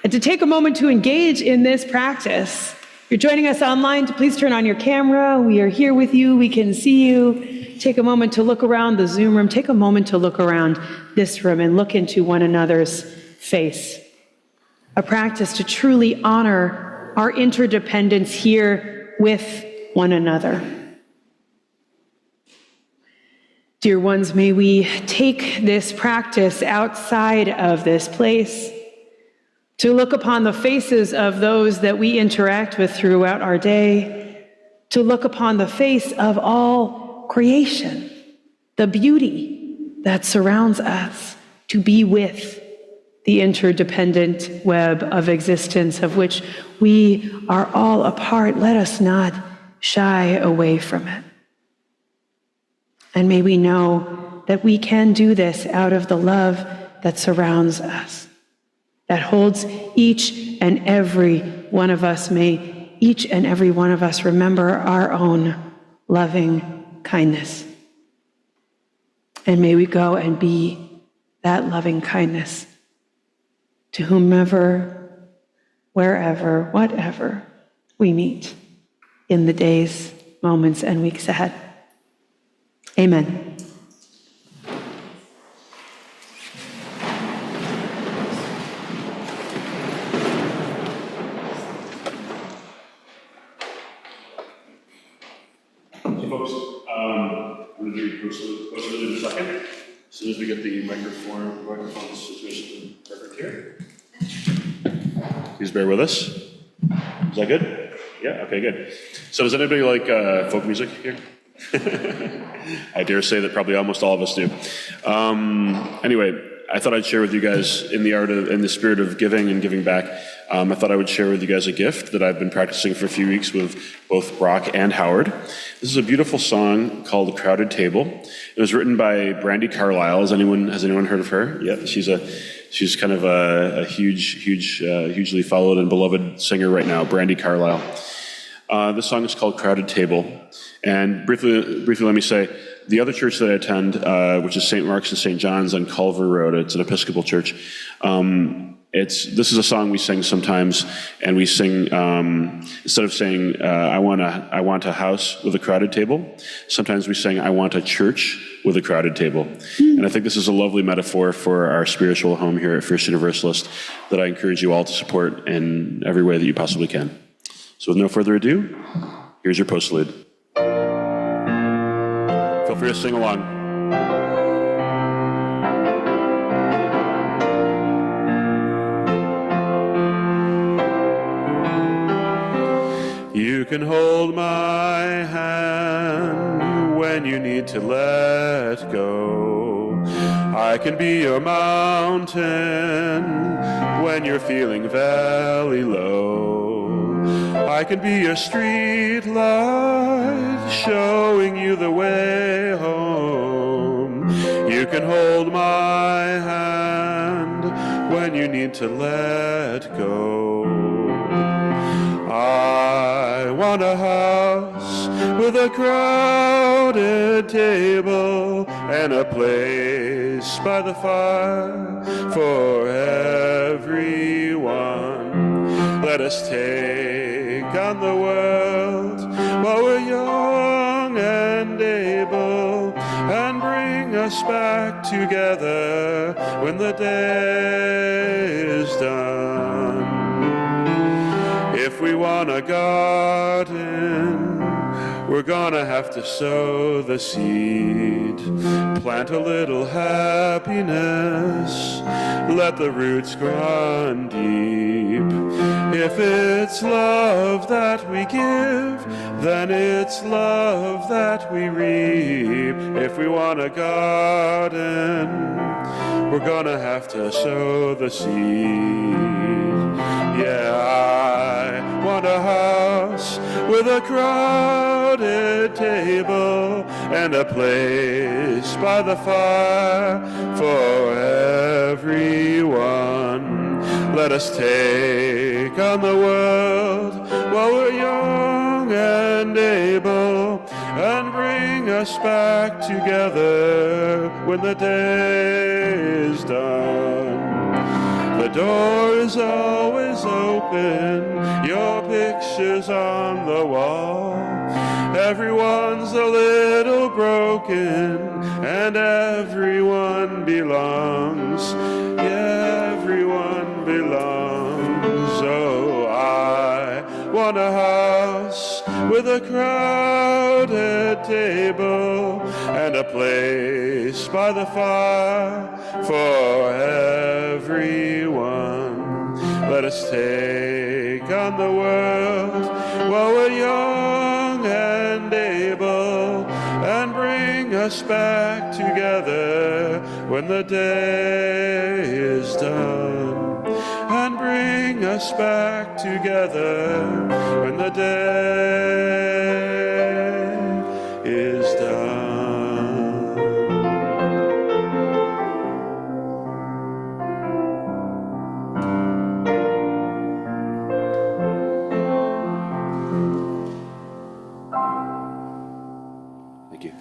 and to take a moment to engage in this practice. If you're joining us online, please turn on your camera. We are here with you. We can see you. Take a moment to look around the Zoom room. Take a moment to look around this room and look into one another's face. A practice to truly honor our interdependence here with one another. Dear ones, may we take this practice outside of this place to look upon the faces of those that we interact with throughout our day, to look upon the face of all creation, the beauty that surrounds us, to be with the interdependent web of existence of which we are all a part. Let us not shy away from it. And may we know that we can do this out of the love that surrounds us, that holds each and every one of us. May each and every one of us remember our own loving kindness. And may we go and be that loving kindness to whomever, wherever, whatever we meet in the days, moments, and weeks ahead. Amen. Folks, posted in a second. As soon as we get the microphone situation perfect here. Please bear with us. Is that good? Yeah, okay, good. So does anybody like folk music here? I dare say that probably almost all of us do. Anyway, I thought I'd share with you guys in the spirit of giving and giving back. I thought I would share with you guys a gift that I've been practicing for a few weeks with both Brock and Howard. This is a beautiful song called "Crowded Table." It was written by Brandi Carlile. Has anyone heard of her? Yeah, she's kind of a hugely followed and beloved singer right now, Brandi Carlile. This song is called "Crowded Table," and briefly, let me say, the other church that I attend, which is St. Mark's and St. John's on Culver Road, it's an Episcopal church. This is a song we sing sometimes, and we sing instead of saying I want a house with a crowded table. Sometimes we sing I want a church with a crowded table, and I think this is a lovely metaphor for our spiritual home here at First Universalist that I encourage you all to support in every way that you possibly can. So with no further ado, here's your postlude. Feel free to sing along. You can hold my hand when you need to let go. I can be your mountain when you're feeling valley low. I can be your street light showing you the way home. You can hold my hand when you need to let go. I want a house with a crowded table and a place by the fire for everyone. Let us take on the world while we're young and able, and bring us back together when the day is done. If we want a garden, we're gonna have to sow the seed, plant a little happiness, let the roots run deep. If it's love that we give, then it's love that we reap. If we want a garden, we're gonna have to sow the seed. Yeah, I want a house with a crowded table and a place by the fire for everyone. Let us take on the world while we're young and able, and bring us back together when the day is done. The door is always open, your picture's on the wall. Everyone's a little broken, and everyone belongs. Yeah, everyone belongs. Oh, I want a house with a crowded table and a place by the fire for everyone. Let us take on the world while we're young and able, and bring us back together when the day is done. And bring us back together when the day is done. Thank you.